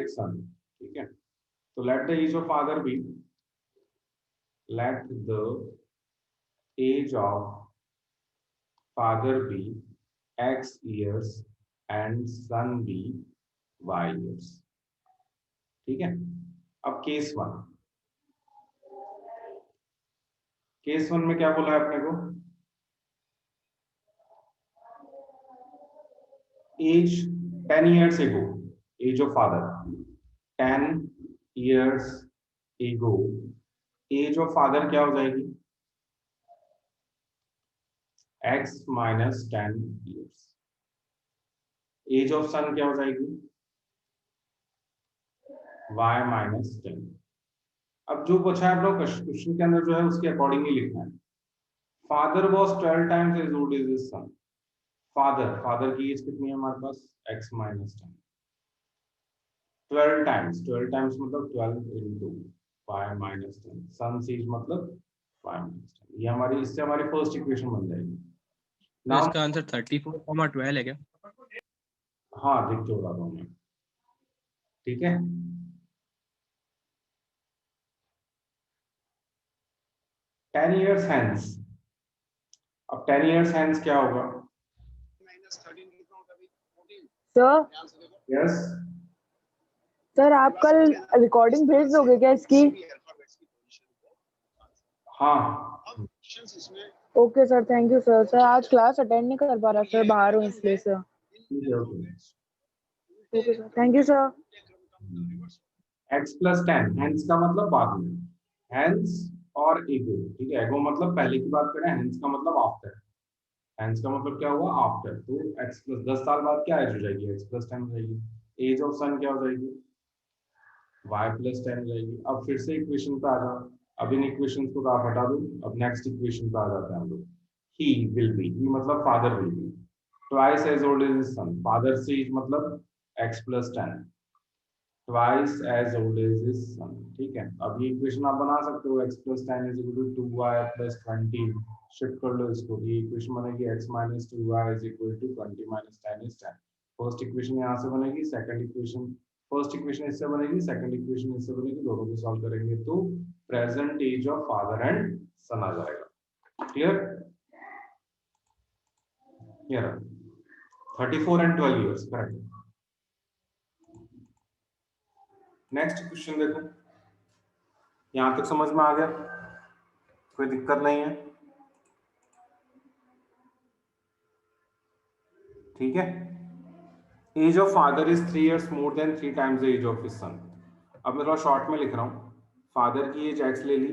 एक सन, ठीक है। तो let the age of father be, let the age of father be x years and son be y years, ठीक है। अब केस वन में क्या बोला है अपने को, age 10 years ago, age of father 10 years ago, age of father क्या हो जाएगी, x minus 10 years, age of son क्या हो जाएगी, y minus 10। अब जो बचा है अपना क्वेश्चन के अंदर जो है उसके अकॉर्डिंग ही लिखना है। Father was 12 times as old as his son, father की एज कितनी है हमारे पास, x minus 10, 12 times मतलब 12 into y minus 10, सन एज मतलब y minus 10, ये हमारी, इससे हमारी फर्स्ट इक्वेशन बन जाएगी। तो इसका आंसर 34,12 है क्या? हाँ दिख तो रहा हूँ मैं, ठीक है। टेन ईयर्स हैंस, अब 10 years हैंस क्या होगा, सर यस सर आप कल रिकॉर्डिंग भेज दोगे क्या इसकी? हाँ okay sir, thank you sir. Sir आज क्लास अटेंड नहीं कर पा रहा सर, बाहर हूँ इसलिए सर। ठीक है, okay. Okay sir, thank you sir. x plus 10, hence का मतलब बाद में, हैंस और एगो, ठीक है। एगो मतलब पहले की बात करें, हैंस का मतलब आफ्टर, हैंस का मतलब क्या हुआ, आफ्टर। तो x प्लस 10 साल बाद क्या एज हो जाएगी, x प्लस 10 हो जाएगी। एज ऑफ सन क्या हो जाएगी, y प्लस 10 हो जाएगी। अब फिर से इक्वेशन पे आ जाओ, अब इन इक्वेशन को आप हटा दो, अब नेक्स्ट इक्वेशन पे आ जाते हैं हम लोग। ही विल बी, ही मतलब father will be twice as old as his son, father से एज मतलब x plus 10 twice as old as his son, ठीक है। अब ये इक्वेशन आप बना सकते हो, x plus 10 is equal to 2y plus 20, shift कर लो इसको, ये इक्वेशन बनेगी x minus 2y is equal to 20 minus 10 is 10। First equation यहाँ से बनेगी, सेकंड इक्वेशन, फर्स्ट इक्वेशन इससे बनेगी, सेकंड इक्वेशन इससे बनेगी, दोनों को सॉल्व करेंगे तो present age of father and son आ जाएगा। Clear, clear. 34 and 12 years, correct. Next question देखो, यहां तक समझ में आ गया, कोई दिक्कत नहीं है, ठीक है। Age of father is 3 years more than 3 times the age of his son. अब मैं थोड़ा शॉर्ट में लिख रहा हूं, फादर की एज x ले ली,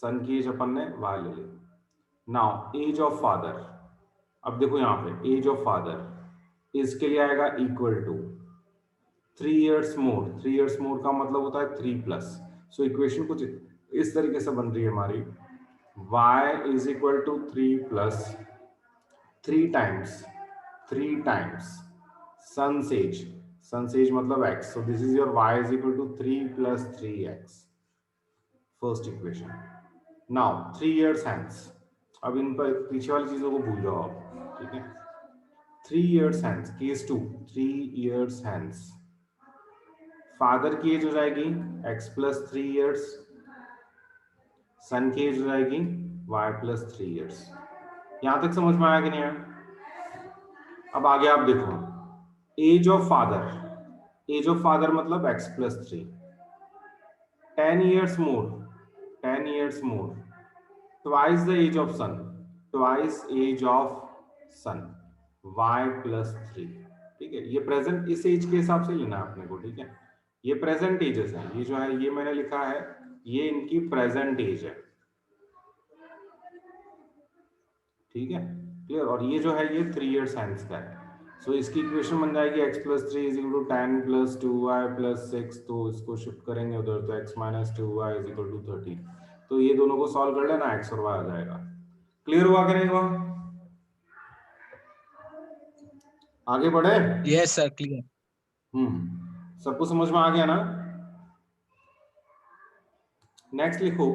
सन की एज अपन ने y ले ली। नाउ एज ऑफ फादर, अब देखो यहां पे एज ऑफ फादर इसके लिए आएगा equal to 3 years more, 3 years more का मतलब होता है 3 प्लस। सो इक्वेशन कुछ इस तरीके से बन रही है हमारी, y is equal to 3 plus 3 times sun's age, sun's age मतलब x, so this is your y is equal to 3 plus 3x, first equation। now 3 years hence, अब इन पर पीछे वाली चीजों को भूल जाओ आप, ठीक है। 3 years hence, case 2, 3 years hence father की एज हो जाएगी x plus 3 years, सन की एज हो जाएगी y plus 3 years। यहां तक समझ में आया कि नहीं आया? अब आगे आप देखो, age of father, age of father मतलब x plus 3, 10 years more, 10 years more, twice the age of son, twice age of son, y plus 3, ठीक है। ये प्रेजेंट इस एज के हिसाब से लेना है अपने को, ठीक है। ये प्रेजेंट एजेस है, ये जो है ये मैंने लिखा है, ये इनकी प्रेजेंट एज है, ठीक है, क्लियर। और ये जो है ये 3 years हैंस का है। सो इसकी इक्वेशन बन जाएगी x plus 3 is equal to 10 plus 2y plus 6, तो इसको शिफ्ट करेंगे उधर तो x minus 2y is equal to 13, तो ये दोनों को सॉल्व कर लेना, x और y आ जाएगा। क्लियर हुआ कि नहीं हुआ? आगे बढ़े? Yes sir, clear. सबको समझ में आ गया ना? नेक्स्ट लिखो,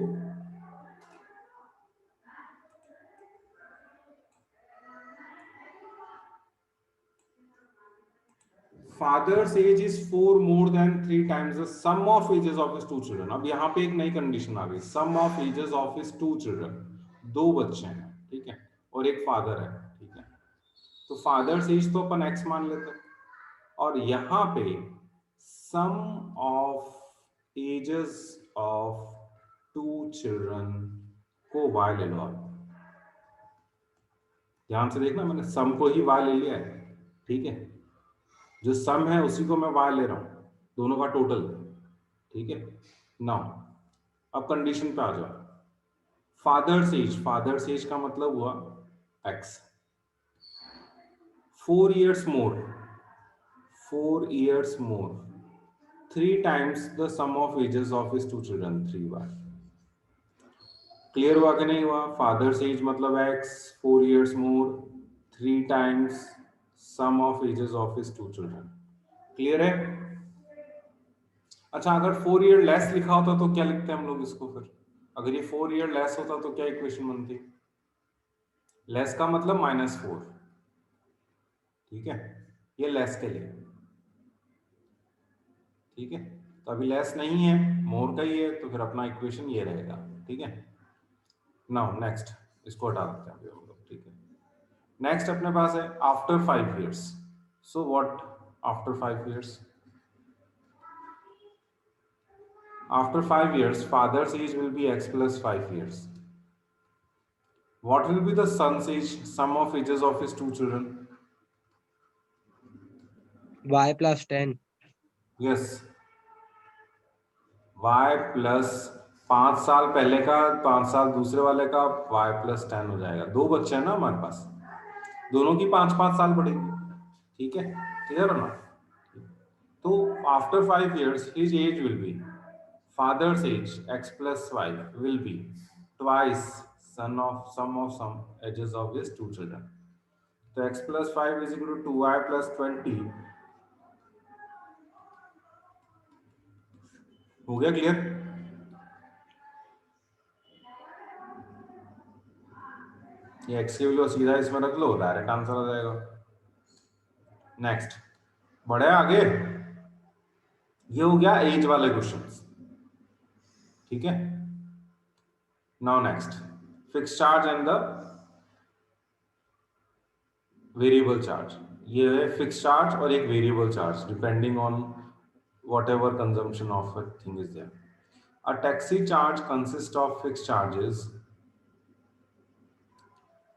father's age is 4 more than 3 times the sum of ages of his 2 children. अब यहाँ पे एक नई कंडीशन आ गई, sum of ages of his 2 children, 2 बच्चे हैं, ठीक है, और एक फादर है, ठीक है। तो फादर्स एज तो अपन x मान लेते हैं, और यहाँ पे सम ऑफ एजेस ऑफ 2 चिल्ड्रन को y ले लो आप। ध्यान से देखना, मैंने सम को ही y ले लिया है, ठीक है, जो सम है उसी को मैं y ले रहा हूं, दोनों का टोटल, ठीक है। नाउ अब कंडीशन पे आ जाओ। फादर्स एज का मतलब हुआ x, 4 years more, 4 years more, 3 times the sum of ages of his 2 children, 3 bar. Clear हुआ कि नहीं हुआ? फादर्स एज मतलब x, 4 years more, 3 times sum of ages of his 2 children। Clear है? अच्छा, अगर 4 year लेस लिखा होता तो क्या लिखते हैं हम लोग इसको फिर? अगर ये 4 year लेस होता तो क्या इक्वेशन बनती? लेस का मतलब -4, ठीक है, ये लेस के लिए, ठीक है। तो अभी लेस नहीं है, मोर का ही है, तो फिर अपना इक्वेशन ये रहेगा, ठीक है। नाउ नेक्स्ट, इसको हटा देते हैं अभी हम लोग, ठीक है। नेक्स्ट अपने पास है after 5 years। So what after 5 years? After 5 years, father's age will be x plus 5 years. What will be the son's age, sum of ages of his 2 children? Y plus 10. Yes. Y plus 5 साल पहले का, 5 साल दूसरे वाले का, y plus 10 हो जाएगा। 2 बच्चे हैं ना हमारे पास, दोनों की 5-5 साल पड़ेगी, ठीक है, क्लियर हो ना? तो after 5 years, his age will be, father's age x plus 5 will be twice sum of some ages of his 2 children। तो x plus 5 is equal to 2y plus 20। हो गया क्लियर? ये x की वैल्यू सीधा इसमें रख लो, डायरेक्ट आंसर आ जाएगा। Next बढ़े आगे, ये हो गया एज वाले क्वेश्चंस, ठीक है। Now next, fix charge and the variable charge. ये है फिक्स चार्ज और एक variable charge, depending on whatever consumption of a thing is there। A taxi charge consists of fixed charges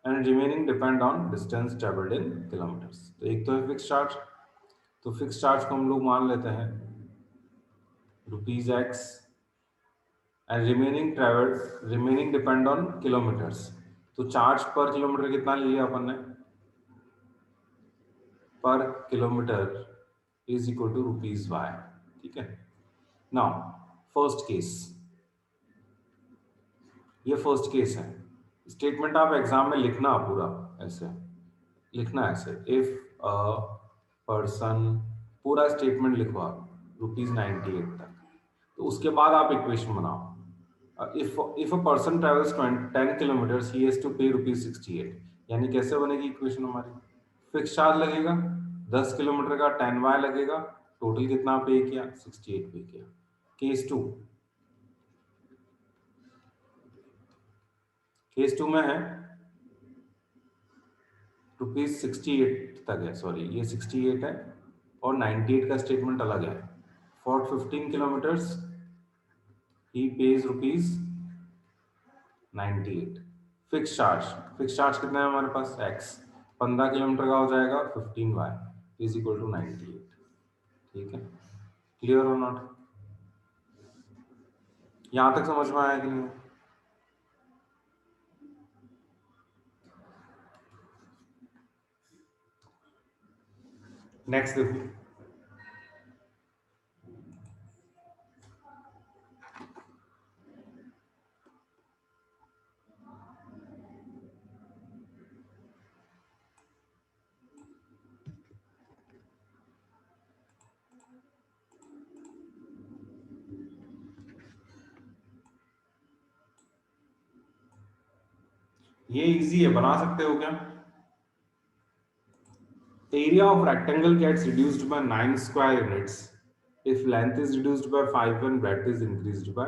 and remaining depend on distance traveled in kilometers। तो एक तो है fix charge, तो fix charge को हम लोग मान लेते हैं ₹x and remaining depend on kilometres. तो चार्ज पर किलोमीटर कितना लिया अपन ने? Per kilometre is equal to ₹y, ठीक है। नाउ फर्स्ट केस, ये फर्स्ट केस है। स्टेटमेंट आप एग्जाम में लिखना पूरा ऐसे लिखना, ऐसे इफ अ पर्सन, पूरा स्टेटमेंट लिखो आप ₹98 तक। तो उसके बाद आप इक्वेशन बनाओ। If a person travels 10 kilometres ही हैज टू पे ₹68। यानी कैसे बनेगी इक्वेशन हमारी? फिक्स चार्ज लगेगा 10 किलोमीटर का, 10y लगेगा, टोटल कितना पे किया? 68 पे किया। केस 2, केस 2 में है ₹68 तक है, सॉरी ये 68 है और 98 का स्टेटमेंट अलग है। For 15 kilometres he page ₹98। Fix charge कितना है हमारे पास? x। 15 किलोमीटर का हो जाएगा 15y इज इक्वल टू 98, ठीक है। क्लियर और नॉट? यहां तक समझ में आया कि नहीं? नेक्स्ट देखो, ये इजी है, बना सकते हो क्या? area of rectangle gets reduced by 9 square units if length is reduced by 5 and breadth is increased by,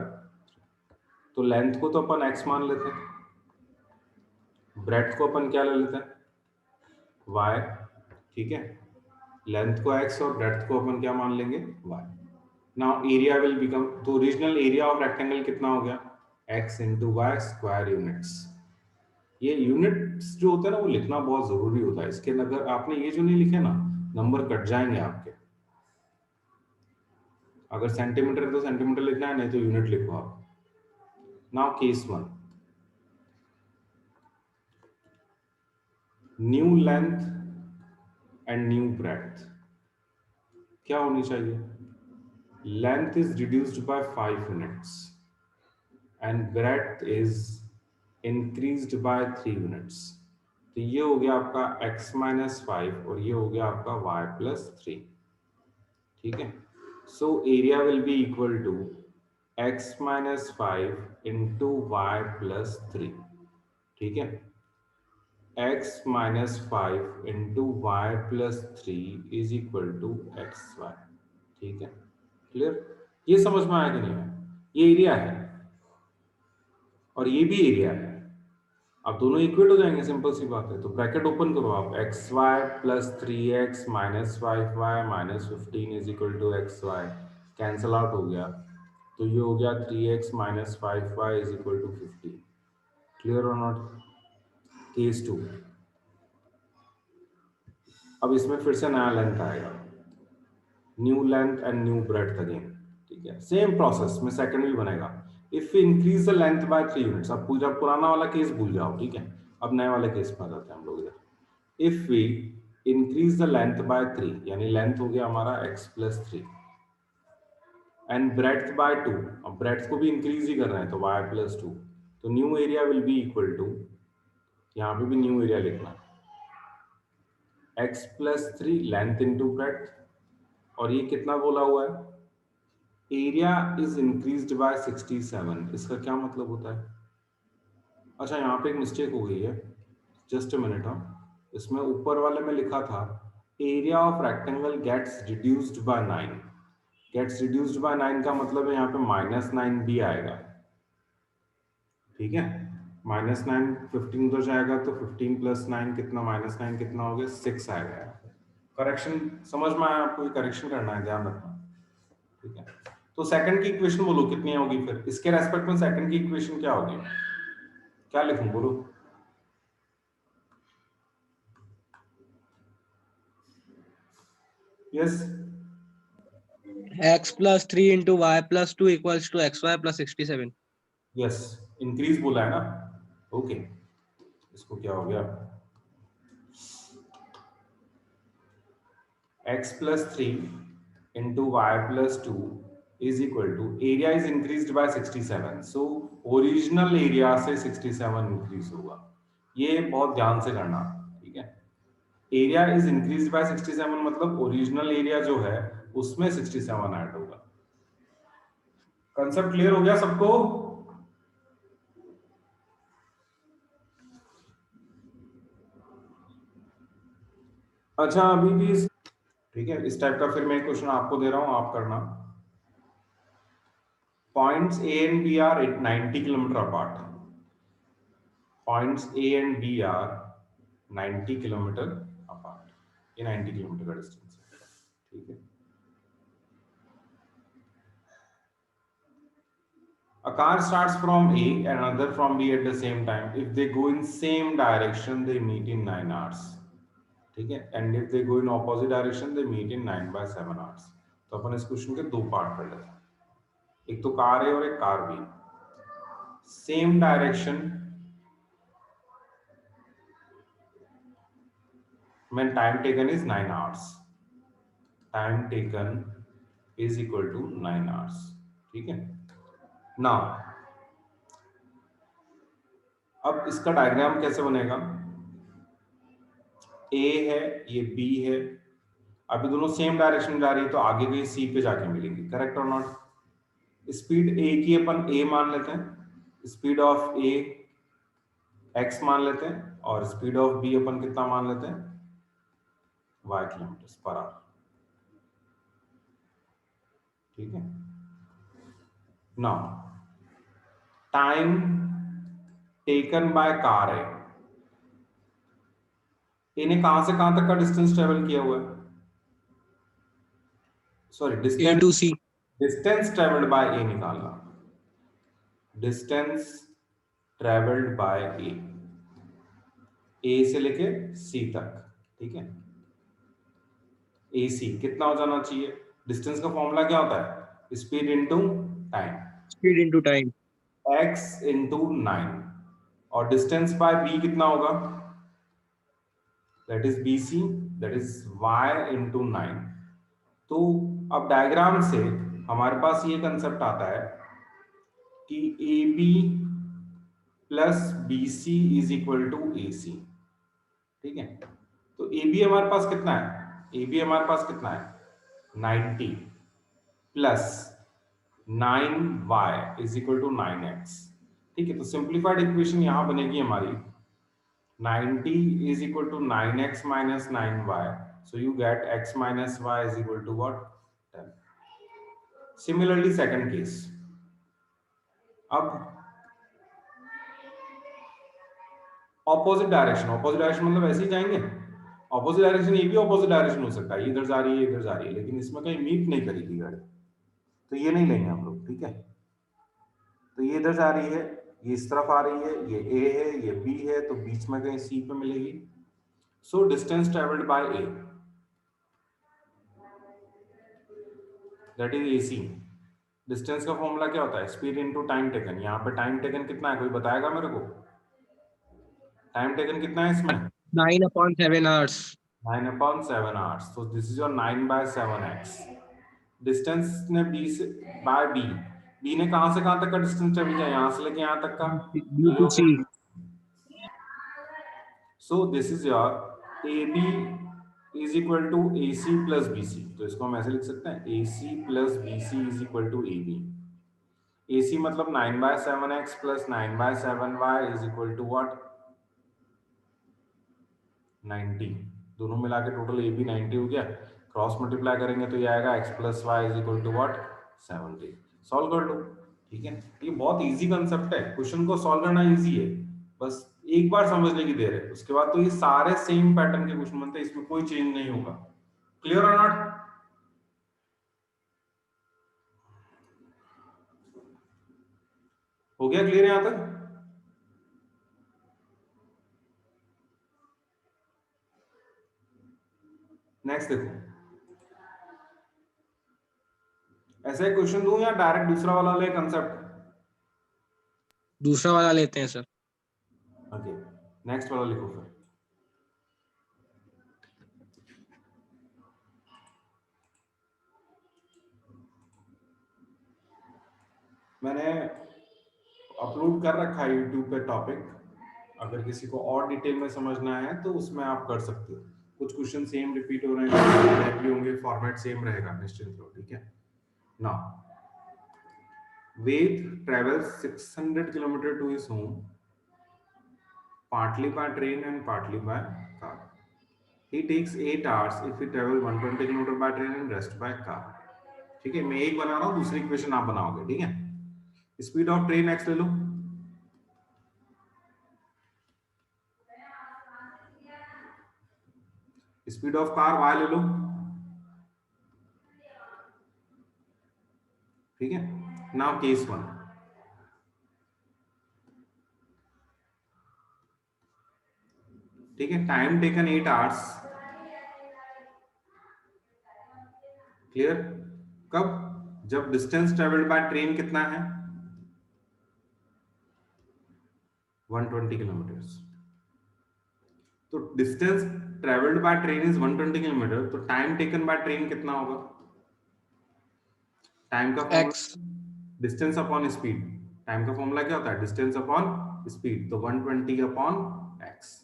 तो लेंथ को तो अपन x मान लेते हैं, ब्रेड्थ को अपन क्या ले लेते हैं y, ठीक है, लेंथ को x और ब्रेड्थ को अपन क्या मान लेंगे y. Now area will become, तो ओरिजिनल एरिया ऑफ रेक्टेंगल कितना हो गया x into Y square units. ये यूनिट्स जो होता है ना वो लिखना बहुत जरूरी होता है, इसके अगर आपने ये जो नहीं लिखे ना नंबर कट जाएंगे आपके. अगर सेंटीमीटर है तो सेंटीमीटर लिखना है, नहीं तो यूनिट लिखो आप. Now case 1, new length and new breadth क्या होनी चाहिए, length is reduced by 5 units and breadth is increased by 3 units. तो ये हो गया आपका x माइनस 5 और ये हो गया आपका y प्लस 3. ठीक है, so area will be equal to x minus 5 into Y plus 3. ठीक है, x minus 5 into Y plus 3 is equal to X Y. ठीक है, क्लियर, ये समझ में आया कि नहीं है, ये एरिया है और ये भी एरिया है, अब दोनों इक्वेट हो जाएंगे, सिंपल सी बात है. तो ब्रैकेट ओपन करो आप, X Y plus 3x minus 5y minus 15 is equal to X Y, cancel out हो गया, तो ये हो गया 3x minus 5y is equal to 15. Clear और नॉट. केस 2, अब इसमें फिर से नया लेंथ आएगा, new length and new breadth again. ठीक है, सेम प्रोसेस में सेकंड भी बनेगा. If we increase the length by 3 units, अब पूरा पुराना वाला केस भूल जाओ. ठीक है, अब नए वाले केस पर आ जाते हैं हम लोग इधर. If we increase the length by 3, यानी लेंथ हो गया हमारा x plus 3 and breadth by 2, अब ब्रेड्थ को भी इंक्रीज ही कर रहे हैं तो y प्लस 2, तो new area will be equal to, यहाँ पे भी न्यू एरिया लिखना, x plus 3 length into breadth, और ये कितना बोला हुआ है, एरिया इज इंक्रीज्ड बाय 67. इसका क्या मतलब होता है, अच्छा यहाँ पे एक मिस्टेक हो गई है, जस्ट अ मिनट. हाँ, इसमें ऊपर वाले में लिखा था area of rectangle gets reduced by 9. Gets reduced by 9 का मतलब है यहाँ पे माइनस 9 भी आएगा. ठीक है, माइनस 9 15 तो जाएगा, तो 15 प्लस 9 कितना, माइनस 9 कितना हो गया 6 आएगा. करेक्शन समझ में आया आपको, करेक्शन करना है, ध्यान रखना. ठीक है, तो सेकंड की इक्वेशन बोलो कितनी होगी, फिर इसके रेस्पेक्ट में सेकंड की इक्वेशन क्या होगी, क्या लिखूं बोलो. Yes, x plus 3 into y plus 2 equals to xy plus 67. Yes, increase बोला है ना. ओके, इसको क्या हो गया, x plus 3 into y plus 2 is equal to, area is increased by 67, so original area से 67 इंक्रीज होगा. ये बहुत ध्यान से करना. ठीक है, एरिया इज इंक्रीज बाय 67 मतलब ओरिजिनल एरिया जो है उसमें 67 ऐड होगा. कंसेप्ट क्लियर हो गया सबको. अच्छा, अभी भी ठीक है, इस टाइप का फिर मैं क्वेश्चन आपको दे रहा हूं, आप करना. Points A and B are 90 kilometre apart. Points A and B are 90 kilometre apart. ये 90 किलोमीटर का डिस्टेंस है. ठीक है, a car starts from A and another from B at the same time. If they go in same direction, they meet in 9 hours. ठीक है, and if they go in opposite direction, they meet in 9 by 7 hours. तो अपन इस question के दो part कर लेते हैं, एक तो कार है और एक car B. Same direction when time taken is 9 hours. Time taken is equal to 9 hours. ठीक है, now अब इसका डायग्राम कैसे बनेगा, A है, ये B है, अभी दोनों सेम डायरेक्शन में जा रही है तो आगे गई C पे जाके मिलेंगी. करेक्ट और नॉट. स्पीड A की अपन A मान लेते हैं, स्पीड ऑफ A x मान लेते हैं, और स्पीड ऑफ B अपन कितना मान लेते हैं y किलोमीटर पर आवर। ठीक है, now time taken by car है, इन्हें कहां से कहां तक का डिस्टेंस ट्रेवल किया हुआ है, sorry A distance, to C. Distance travelled by A निकालना, डिस्टेंस ट्रेवल्ड बाय ए से लेके सी तक। ठीक है, ए सी कितना हो जाना चाहिए, डिस्टेंस का फॉर्मूला क्या होता है, speed into time, Speed into time. x into 9, और डिस्टेंस बाय बी कितना होगा, that is B C, that is y into 9। तो अब डायग्राम से हमारे पास ये कंसेप्ट आता है कि A B plus B C is equal to A C. ठीक है, तो ए बी हमारे पास कितना है, ए बी हमारे पास कितना है 90 plus 9y is equal to 9x। ठीक है, तो सिंप्लीफाइड इक्वेशन यहां बनेगी हमारी 90 is equal to 9x minus 9y, so you get x minus y is equal to what, 10. Similarly second case, अब ऑपोजिट डायरेक्शन, ऑपोजिट डायरेक्शन मतलब ऐसे ही जाएंगे, ऑपोजिट डायरेक्शन, ये भी ऑपोजिट डायरेक्शन हो सकता है, इधर जा रही है इधर जा रही है, लेकिन इसमें कहीं मीट नहीं करेगी गाड़ी, तो ये नहीं लेंगे हम लोग। ठीक है, तो ये इधर जा रही है, ये इस तरफ आ रही है, ये ए है ये बी है, तो बीच में कहीं सी पे मिलेगी। So distance travelled by A, that is AC। Distance का फॉर्मूला क्या होता है, स्पीड इनटू टाइम टेकन। यहाँ पे टाइम टेकन कितना है, कोई बताएगा मेरे को, टाइम टेकन कितना है इसमें, 9/7 hours. 9/7 आवर्स, तो this is your 9/7x। Distance ने बी से बाय बी, बी ने कहां से कहां तक का डिस्टेंस ट्रेवल किया, यहां से लेके यहां तक का, B to C. So this is your A B is equal to A C plus B C, तो इसको हम ऐसे लिख सकते हैं A C plus B C is equal to A B. AC मतलब 9/7x plus 9/7y is equal to what, 90। दोनों मिला के टोटल AB 90 हो गया, क्रॉस मल्टीप्लाई करेंगे तो ये आएगा x plus y is equal to what, 70। Solve कर लो। ठीक है, ये बहुत इजी कंसेप्ट है, क्वेश्चन को सॉल्व करना इजी है, बस एक बार समझने की देर है, उसके बाद तो ये सारे सेम पैटर्न के क्वेश्चन बनते हैं, इसमें कोई चेंज नहीं होगा। क्लियर और नॉट, हो गया क्लियर यहां तक? नेक्स्ट देखो, ऐसा एक क्वेश्चन दूं या डायरेक्ट दूसरा वाला ले कंसेप्ट? दूसरा वाला लेते हैं सर। ओके, नेक्स्ट वाला लिखो फिर। मैंने अपलोड कर रखा है यूट्यूब पे टॉपिक, अगर किसी को और डिटेल में समझना है तो उसमें आप कर सकते हो। कुछ क्वेश्चन सेम रिपीट हो रहे हैं, भी होंगे, फॉर्मेट सेम रहेगा, निश्चिंत रहो। ठीक है, now Ved travels 600 kilometre to his home, partly by train and partly by car. He takes 8 hours if he travel 120 kilometre by train and rest by car. ठीक है, मैं एक बना रहा हूँ, दूसरी इक्वेशन आप बनाओगे। ठीक है, स्पीड ऑफ ट्रेन एक्स ले लो, स्पीड ऑफ कार वाई ले लो। ठीक है, नाउ केस 1, ठीक है, टाइम टेकन 8 आवर्स। क्लियर, कब, जब डिस्टेंस ट्रेवल्ड बाय ट्रेन कितना है 120 किलोमीटर। तो distance travelled by train is 120 kilometre, तो टाइम टेकन बाय ट्रेन कितना होगा, टाइम का X. Distance upon speed, time का फॉर्मूला क्या होता है, डिस्टेंस अपॉन स्पीड, तो 120 upon x।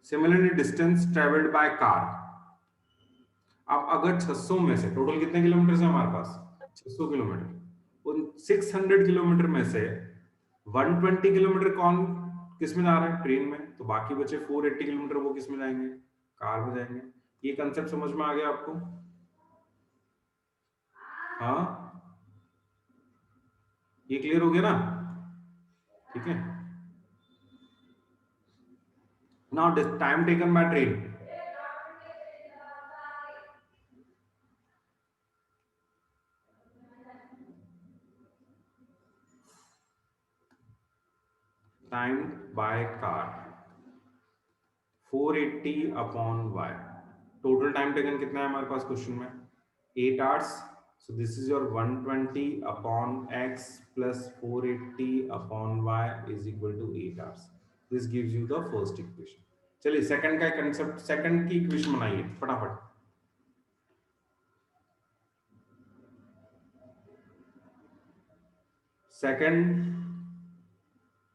Similarly distance travelled by car, अब अगर 600 में से टोटल कितने किलोमीटर है हमारे पास, 600 किलोमीटर, उन 600 किलोमीटर में से 120 किलोमीटर कौन किस में जा रहा है, ट्रेन में, तो बाकी बचे 480 किलोमीटर वो किस में जाएंगे, कार में जाएंगे। ये कंसेप्ट समझ में आ गया आपको? हाँ, ये क्लियर हो गया ना? ठीक है। Now time taken by train. Time by car 480 upon y. Total time taken कितना है हमारे पास क्वेश्चन में? 8 hours. So this is your 120 upon x plus 480 upon y is equal to 8 hours. This gives you the first equation. चलिए second का concept, second की equation बनाइए फटाफट. Second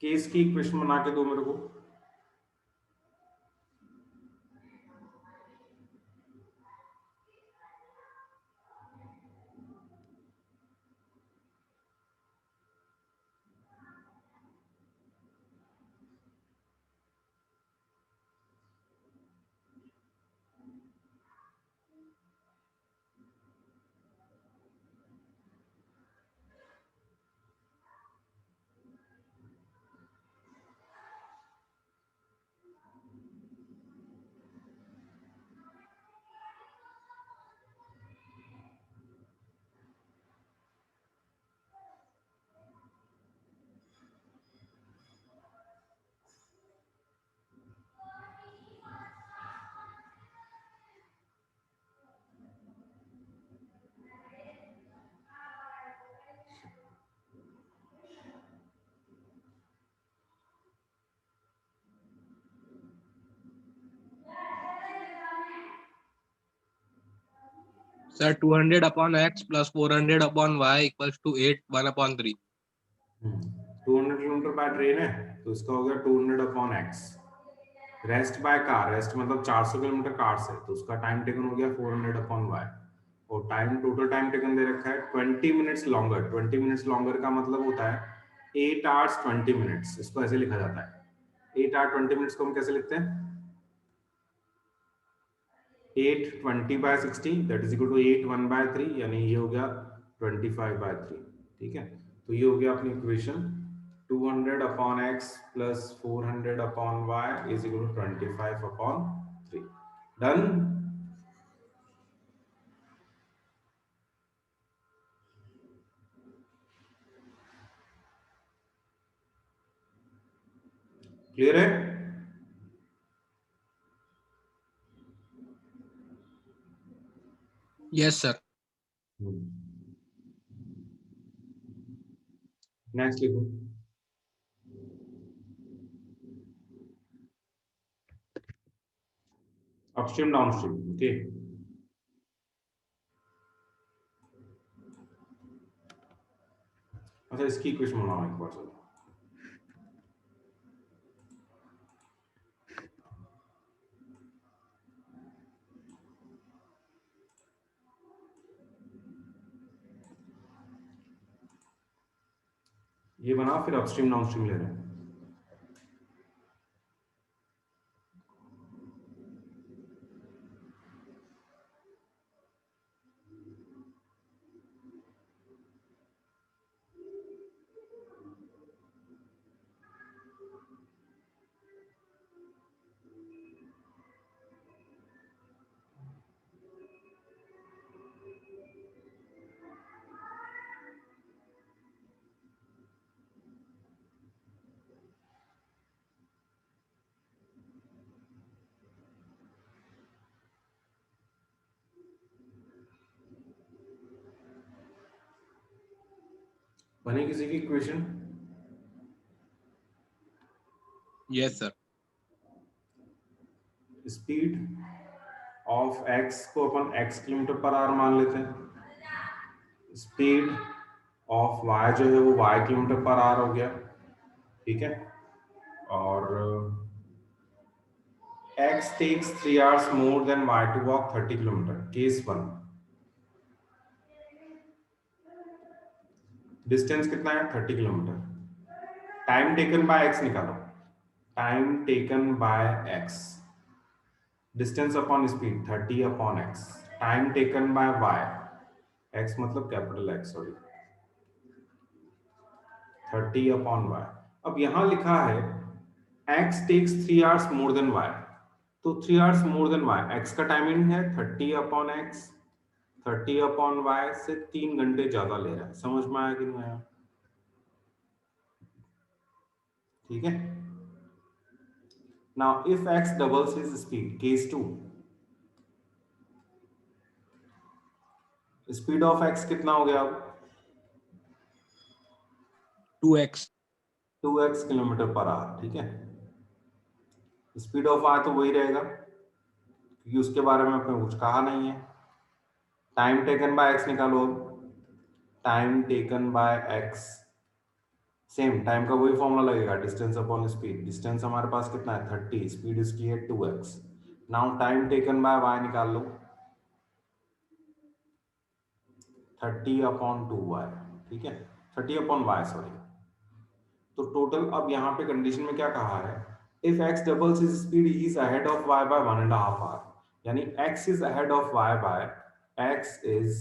case की इक्वेशन बना के दो मेरे को. Sir, 200 upon x plus 400 upon y equals to 8, 1 upon 3. 200 kilometre by train है तो इसका हो गया 200 upon x. Rest by car, rest मतलब 400 किलोमीटर कार से, तो उसका टाइम टेकन हो गया 400 अपॉन वाई. और टाइम, टोटल टाइम टेकन दे रखा है 20 मिनट्स लॉन्गर. 20 मिनट्स लॉन्गर का मतलब होता है 8 आवर्स 20 मिनट्स. इसको ऐसे लिखा जाता है. 8 आवर 20 मिनट्स को हम कैसे लिखते हैं? 8 20 by 60 that is equal to 8 1 by 3, यानी ये हो गया 25 बाय 3. ठीक है, तो ये हो गया अपनी equation. 200 upon x plus 400 upon y is equal to 25 upon 3. Done? Clear है? Yes, sir. Next लिखो. Upstream downstream. Okay. अच्छा, इसकी इक्वेशन बनाओ एक बार. चलो ये बनाओ, फिर अपस्ट्रीम डाउनस्ट्रीम ले रहे हैं. बनी किसी की equation? Yes, sir. Speed of x को अपन x किलोमीटर पर आवर मान लेते हैं. स्पीड ऑफ y जो है वो y किलोमीटर पर आवर हो गया. ठीक है, और x takes 3 hours more than y to walk 30 kilometer. Case 1. Distance कितना है? 30 kilometre. Time taken by x निकालो. Time taken by x distance upon speed 30 upon x, time taken by y, x मतलब capital X, sorry, 30 upon y। अब यहां लिखा है x takes 3 hours more than y, तो 3 hours more than y, x का timing है 30 upon x, 30 upon y से 3 घंटे ज्यादा ले रहा है। समझ में आया कि नहीं आया? ठीक है। Now if x doubles his speed, case 2, speed of x कितना हो गया अब? 2x 2x kilometre per our. ठीक है, स्पीड ऑफ y तो वही रहेगा क्योंकि उसके बारे में आपने कुछ कहा नहीं है। टाइम टेकन बाय x निकालो। Time taken by x, same time का वही फॉर्मूला लगेगा, डिस्टेंस अपॉन स्पीड। डिस्टेंस हमारे पास कितना है 30, स्पीड इसकी है 2x। Now time taken by y निकाल लो, 30 अपॉन 2y। ठीक है, 30 अपॉन y, सॉरी। तो टोटल अब यहाँ पे कंडीशन में क्या कहा है, if x doubles his speed he is ahead of y by 1.5 hour, यानी x is ahead of y by, x is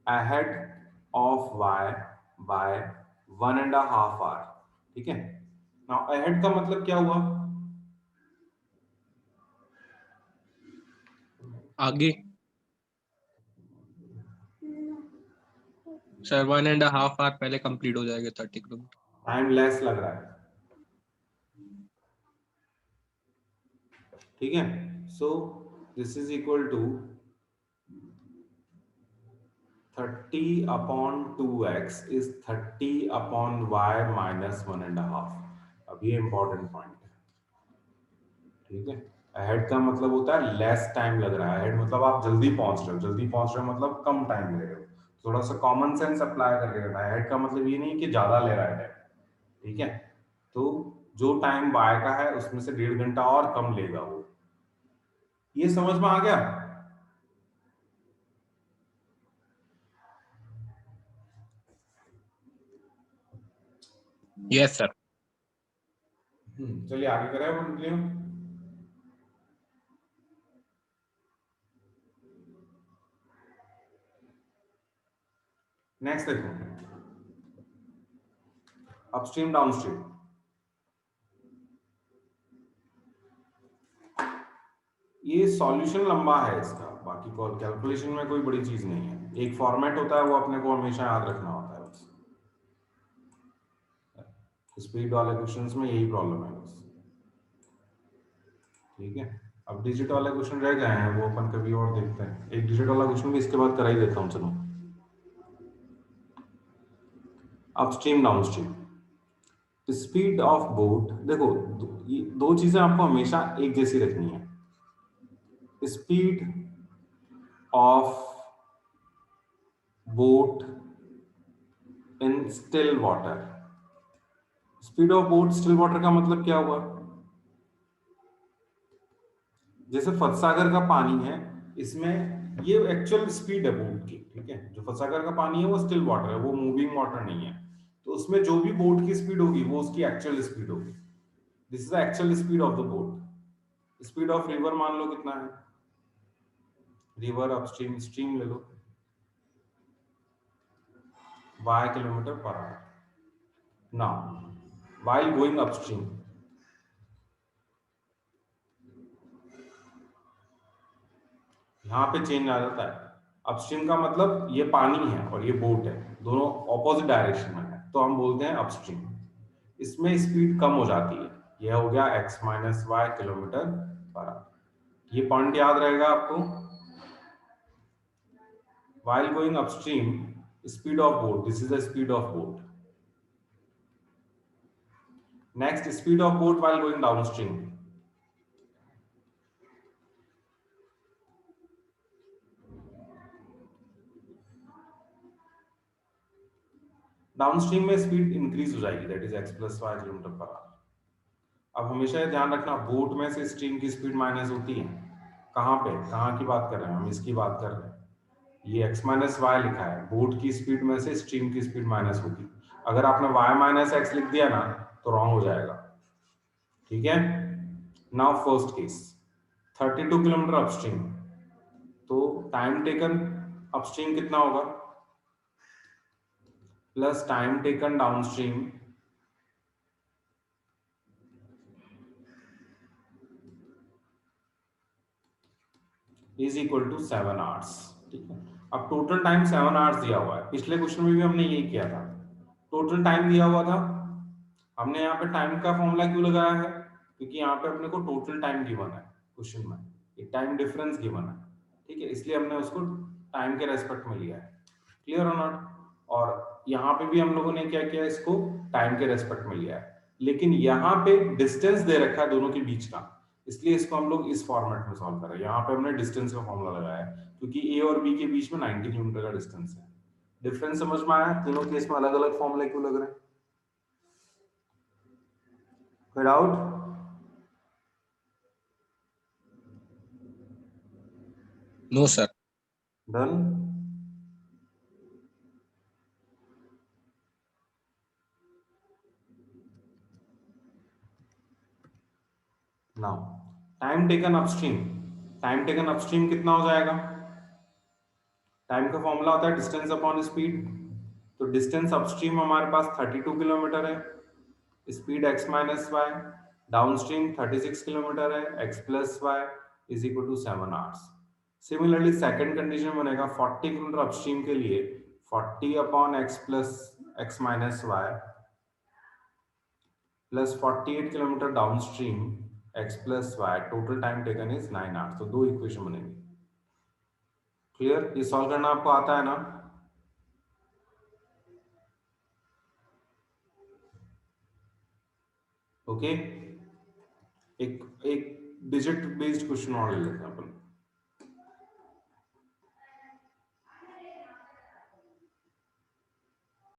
ahead of y by 1.5 hour. ठीक है, नाउ अहेड का मतलब क्या हुआ? आगे सर 1.5 आवर पहले कंप्लीट हो जाएगा 30 किलोमीटर। टाइम लेस लग रहा है। ठीक है, so this is equal to 30 upon 2x is 30 upon y minus 1.5। अब ये इंपॉर्टेंट पॉइंट है। ठीक है, अहेड का मतलब होता है लेस टाइम लग रहा है। अहेड मतलब आप जल्दी पहुंच रहे हो, जल्दी पहुंच रहे हो मतलब कम टाइम ले रहे हो। थोड़ा सा कॉमन सेंस अप्लाई करके रखना है। अहेड का मतलब ये नहीं कि ज्यादा ले रहा है। ठीक है, तो जो टाइम y का है उसमें से 1.5 घंटा और कम लेगा वो। ये समझ में आ गया? Yes sir. चलिए आगे करें, कंटिन्यू। नेक्स्ट देखो, अपस्ट्रीम डाउनस्ट्रीम। ये सॉल्यूशन लंबा है इसका, बाकी कैलकुलेशन में कोई बड़ी चीज नहीं है। एक फॉर्मेट होता है, वो अपने को हमेशा याद रखना होता है बस। स्पीड वाले क्वेश्चंस में यही प्रॉब्लम है बस। ठीक है, अब डिजिट वाले क्वेश्चन रह गए हैं, वो अपन कभी और देखते हैं। एक डिजिट वाला क्वेश्चन भी इसके बाद करा ही देता हूँ, चलो। Upstream downstream, speed of boat. देखो ये दो चीजें आपको हमेशा एक जैसी रखनी है। Speed of boat in still water. Speed of boat still water का मतलब क्या हुआ? जैसे फतसागर का पानी है, इसमें ये एक्चुअल स्पीड है बोट की। ठीक है, जो फतसागर का पानी है वो स्टिल वाटर है, वो मूविंग वाटर नहीं है। तो उसमें जो भी बोट की स्पीड होगी वो उसकी एक्चुअल स्पीड होगी। This is the actual speed of the boat. Speed of river मान लो कितना है, रिवर अपस्ट्रीम, स्ट्रीम ले लो, y kilometre per our. Now while going upstream, यहाँ पे चेंज आ जाता है। अपस्ट्रीम का मतलब ये पानी है और ये बोट है, दोनों ऑपोजिट डायरेक्शन में है, तो हम बोलते हैं अपस्ट्रीम। इसमें स्पीड कम हो जाती है। यह हो गया x minus y kilometre per hour. ये पॉइंट याद रहेगा आपको। while going upstream, speed of boat, this is the speed of boat. Next, speed of boat while going downstream. Downstream में स्पीड इंक्रीज हो जाएगी, that is x plus y kilometre per hour. अब हमेशा ये ध्यान रखना, बोट में से स्ट्रीम की स्पीड माइनस होती है। कहाँ पे, कहाँ की बात कर रहे हैं हम, इसकी बात कर रहे हैं। ये x माइनस वाई लिखा है, बोट की स्पीड में से स्ट्रीम की स्पीड माइनस होगी। अगर आपने y माइनस एक्स लिख दिया ना तो रॉन्ग हो जाएगा। ठीक है, now first case, 32 kilometre upstream, तो टाइम टेकन अपस्ट्रीम कितना होगा plus time taken downstream is equal to 7 hours. ठीक है, अब टोटल टाइम 7 आवर्स दिया हुआ है, पिछले क्वेश्चन में भी हमने यही किया था, टोटल टाइम दिया हुआ था। हमने यहाँ पे टाइम का फॉर्मूला क्यों लगाया है, क्योंकि यहाँ पे अपने को टोटल टाइम गिवन है क्वेश्चन में, एक टाइम डिफरेंस गिवन है, ठीक है, इसलिए हमने उसको टाइम के रेस्पेक्ट में लिया है। क्लियर और नॉट? और यहाँ पे भी हम लोगों ने क्या किया, इसको टाइम के रेस्पेक्ट में लिया है, लेकिन यहाँ पे डिस्टेंस दे रखा है दोनों के बीच का, इसलिए इसको हम लोग इस फॉर्मेट में सॉल्व कर रहे हैं। यहाँ पे हमने डिस्टेंस का फॉर्मूला लगाया है, क्योंकि ए और बी के बीच में 90 किलोमीटर का डिस्टेंस है। डिफरेंस समझ में आया? तीनों केस में अलग अलग फॉर्मूले क्यों लग रहे हैं? कोई doubt? No sir. Done. Now time taken upstream, time taken upstream कितना हो जाएगा? टाइम का फॉर्मूला होता है डिस्टेंस अपॉन स्पीड, तो डिस्टेंस अपस्ट्रीम हमारे पास 32 किलोमीटर है, speed x minus y, downstream 36 kilometre है, x plus y is equal to 7 hours. Similarly second condition बनेगा 40 किलोमीटर अपस्ट्रीम के लिए 40 upon x plus x minus y plus 48 kilometre downstream x plus y, total time taken is 9 hours. तो दो equation बनेंगे। Clear? ये solve करना आपको आता है ना? ओके, एक डिजिट बेस्ड क्वेश्चन और ले लेते हैं अपन।